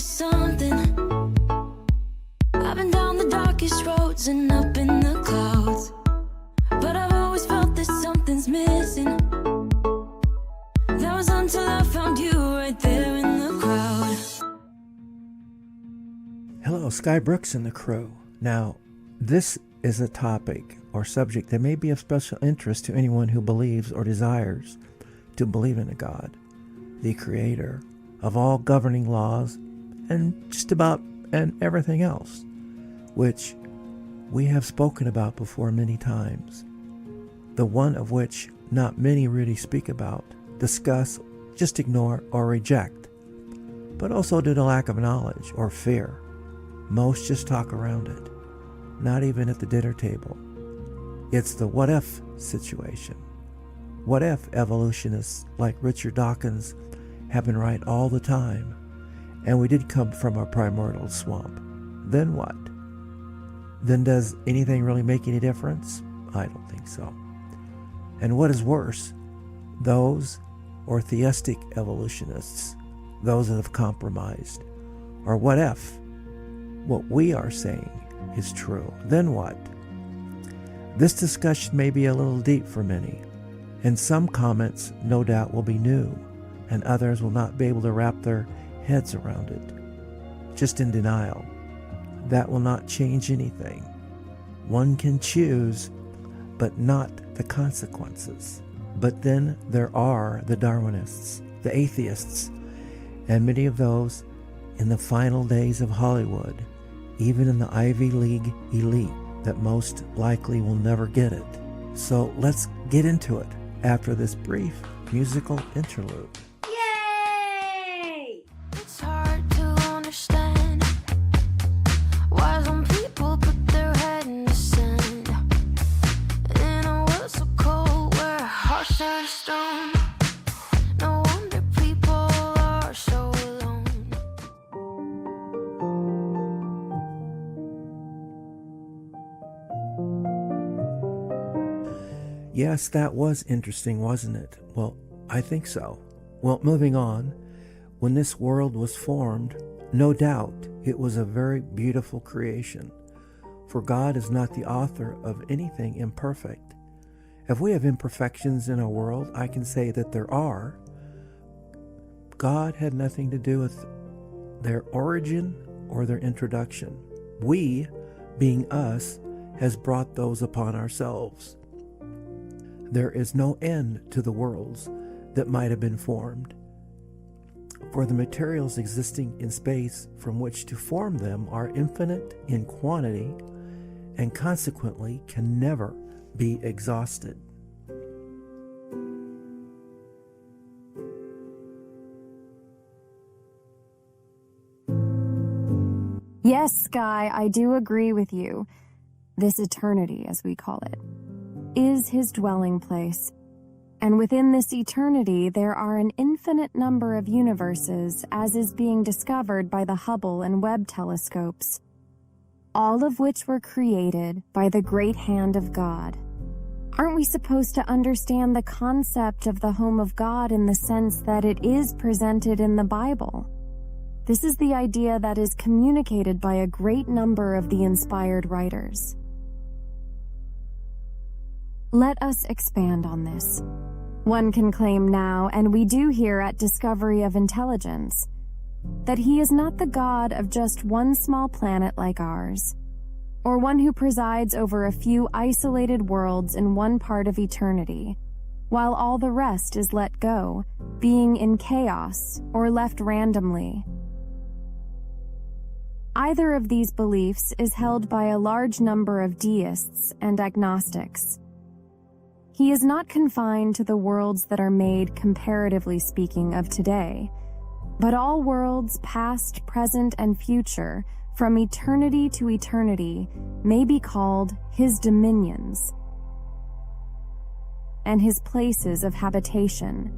something. I've been down the darkest roads and up in the clouds, but I've always felt that something's missing. That was until I found you right there in the crowd. Hello, Sky Brooks and the crew. Now, this is a topic or subject that may be of special interest to anyone who believes or desires to believe in a God, the creator of all governing laws and just about and everything else, which we have spoken about before many times, the one of which not many really speak about, discuss, just ignore, or reject, but also due to lack of knowledge or fear. Most just talk around it, not even at the dinner table. It's the what if situation. What if evolutionists like Richard Dawkins have been right all the time, and we did come from a primordial swamp? Then what? Then does anything really make any difference? I don't think so. And what is worse, those or theistic evolutionists, those that have compromised? Or what if what we are saying is true? Then what? This discussion may be a little deep for many, and some comments no doubt will be new, and others will not be able to wrap their heads around it, just in denial. That will not change anything. One can choose, but not the consequences. But then there are the Darwinists, the atheists, and many of those in the final days of Hollywood, even in the Ivy League elite, that most likely will never get it. So let's get into it after this brief musical interlude. Yay! It's hard to understand why some people put their head in the sand. In a world so cold where hearts are stone, no wonder people are so alone. Yes, that was interesting, wasn't it? Well, I think so. Well, moving on, when this world was formed, no doubt it was a very beautiful creation, for God is not the author of anything imperfect. If we have imperfections in our world, I can say that there are. God had nothing to do with their origin or their introduction. We, being us, has brought those upon ourselves. There is no end to the worlds that might have been formed, for the materials existing in space from which to form them are infinite in quantity and consequently can never be exhausted. Yes, Sky, I do agree with you. This eternity, as we call it, is his dwelling place. And within this eternity, there are an infinite number of universes, as is being discovered by the Hubble and Webb telescopes, all of which were created by the great hand of God. Aren't we supposed to understand the concept of the home of God in the sense that it is presented in the Bible? This is the idea that is communicated by a great number of the inspired writers. Let us expand on this. One can claim now, and we do here at Discovery of Intelligence, that he is not the God of just one small planet like ours, or one who presides over a few isolated worlds in one part of eternity, while all the rest is let go, being in chaos or left randomly. Either of these beliefs is held by a large number of deists and agnostics. He is not confined to the worlds that are made, comparatively speaking, of today, but all worlds, past, present, and future, from eternity to eternity, may be called his dominions and his places of habitation.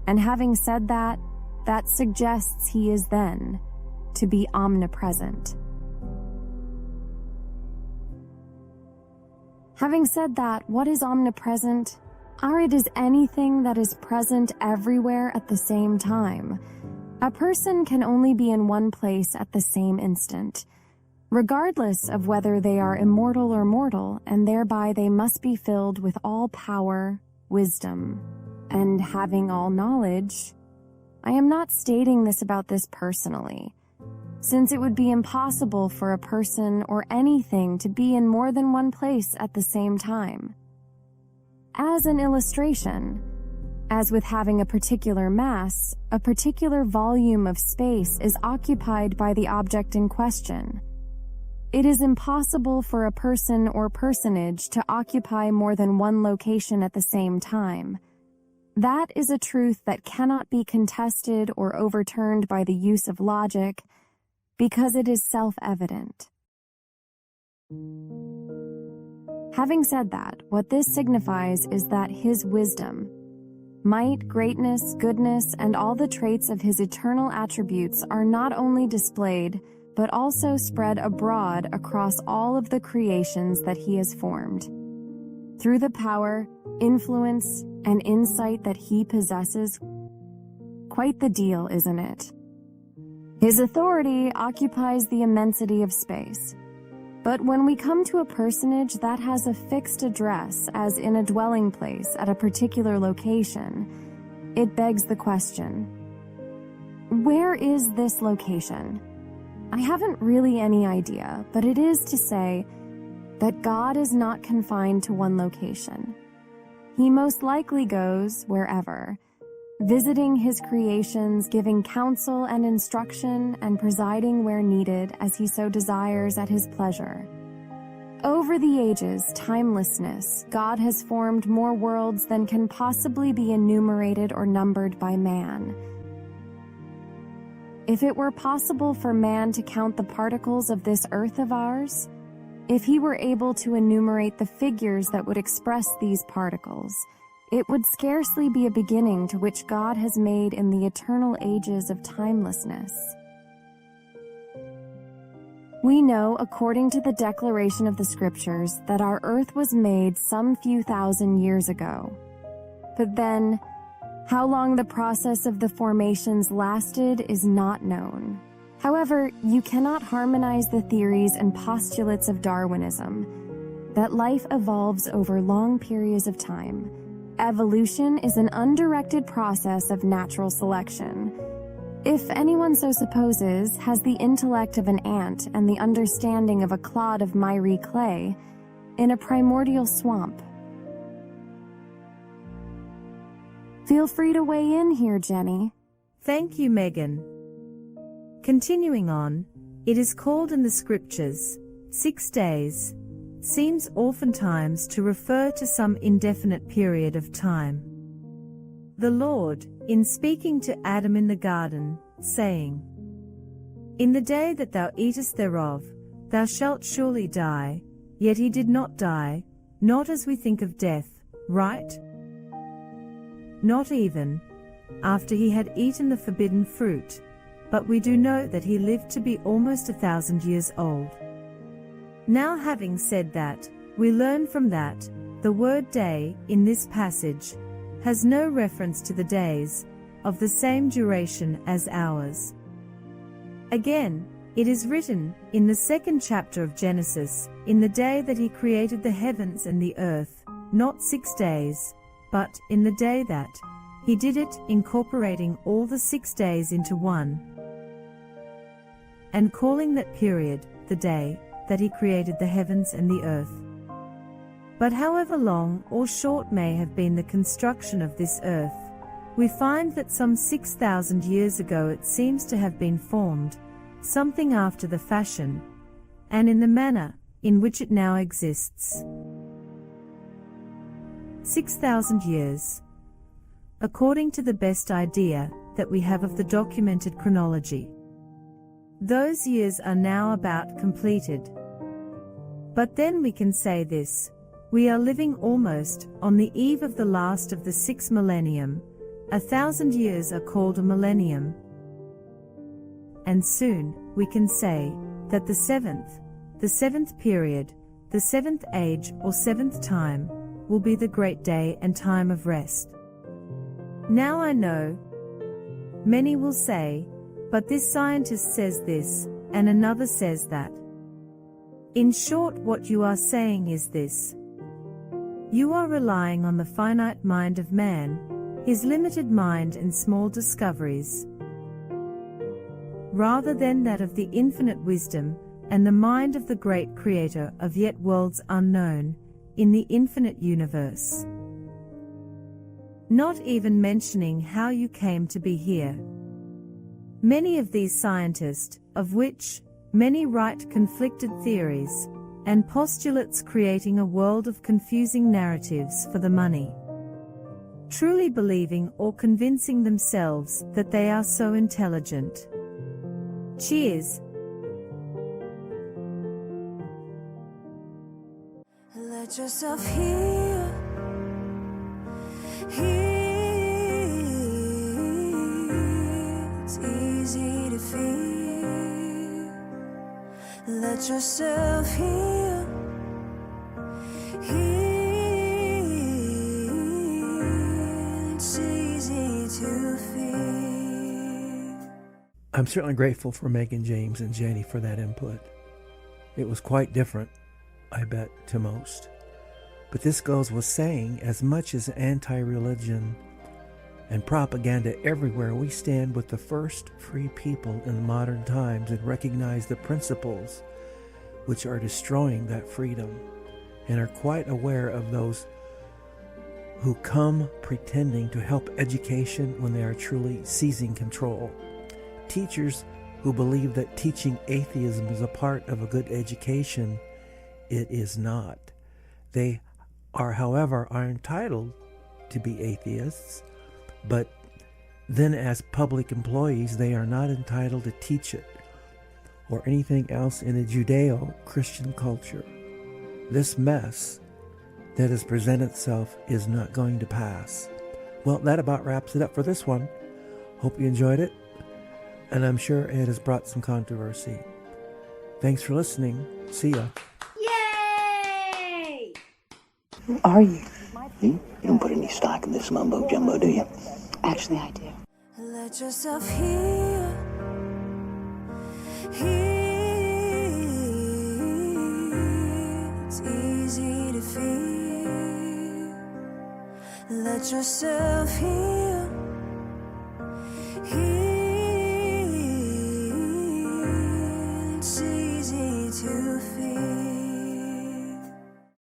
And having said that, that suggests he is then to be omnipresent. Having said that, what is omnipresent? It is anything that is present everywhere at the same time. A person can only be in one place at the same instant, regardless of whether they are immortal or mortal, and thereby they must be filled with all power, wisdom, and having all knowledge. I am not stating this about this personally, since it would be impossible for a person or anything to be in more than one place at the same time. As an illustration, as with having a particular mass, a particular volume of space is occupied by the object in question. It is impossible for a person or personage to occupy more than one location at the same time. That is a truth that cannot be contested or overturned by the use of logic, because it is self-evident. Having said that, what this signifies is that his wisdom, might, greatness, goodness, and all the traits of his eternal attributes are not only displayed, but also spread abroad across all of the creations that he has formed. Through the power, influence, and insight that he possesses, quite the deal, isn't it? His authority occupies the immensity of space. But when we come to a personage that has a fixed address, as in a dwelling place at a particular location, it begs the question, where is this location? I haven't really any idea, but it is to say that God is not confined to one location. He most likely goes wherever, visiting his creations, giving counsel and instruction, and presiding where needed as he so desires at his pleasure. Over the ages, timelessness, God has formed more worlds than can possibly be enumerated or numbered by man. If it were possible for man to count the particles of this earth of ours, if he were able to enumerate the figures that would express these particles, it would scarcely be a beginning to which God has made in the eternal ages of timelessness. We know, according to the declaration of the Scriptures, that our earth was made some few thousand years ago. But then, how long the process of the formations lasted is not known. However, you cannot harmonize the theories and postulates of Darwinism, that life evolves over long periods of time. Evolution is an undirected process of natural selection. If anyone so supposes, has the intellect of an ant and the understanding of a clod of miry clay in a primordial swamp. Feel free to weigh in here, Jenny. Thank you, Megan. Continuing on, it is called in the Scriptures, 6 days, seems oftentimes to refer to some indefinite period of time. The Lord, in speaking to Adam in the garden, saying, "In the day that thou eatest thereof, thou shalt surely die," yet he did not die, not as we think of death, right? Not even after he had eaten the forbidden fruit, but we do know that he lived to be almost 1,000 years old. Now, having said that, we learn from that, the word day, in this passage, has no reference to the days, of the same duration as ours. Again, it is written, in the 2nd chapter of Genesis, in the day that he created the heavens and the earth, not 6 days, but, in the day that, he did it, incorporating all the 6 days into one, and calling that period, the day, that he created the heavens and the earth. But however long or short may have been the construction of this earth, we find that some 6,000 years ago it seems to have been formed, something after the fashion, and in the manner, in which it now exists. 6,000 years. According to the best idea that we have of the documented chronology, those years are now about completed. But then we can say this, we are living almost on the eve of the last of the 6th millennium. 1,000 years are called a millennium. And soon, we can say, that the seventh period, the 7th age or 7th time, will be the great day and time of rest. Now I know, Many will say, but this scientist says this, and another says that. In short, what you are saying is this. You are relying on the finite mind of man, his limited mind and small discoveries, rather than that of the infinite wisdom and the mind of the great creator of yet worlds unknown, in the infinite universe. Not even mentioning how you came to be here. Many of these scientists, of which many write conflicted theories and postulates creating a world of confusing narratives for the money, truly believing or convincing themselves that they are so intelligent. Cheers. Let yourself heal. It's easy to feel. Let yourself heal. It's easy to feel. I'm certainly grateful for Megan James and Jenny for that input. It was quite different, I bet, to most. But this goes with saying, as much as anti-religion and propaganda everywhere, we stand with the first free people in modern times and recognize the principles which are destroying that freedom, and are quite aware of those who come pretending to help education when they are truly seizing control. Teachers who believe that teaching atheism is a part of a good education. It is not. They are, however, entitled to be atheists, but then as public employees, they are not entitled to teach it or anything else in a Judeo-Christian culture. This mess that has presented itself is not going to pass. Well, that about wraps it up for this one. Hope you enjoyed it, and I'm sure it has brought some controversy. Thanks for listening. See ya. Who are you? You don't put any stock in this mumbo jumbo, do you? Actually, I do. Let yourself heal. It's easy to feel. Let yourself heal.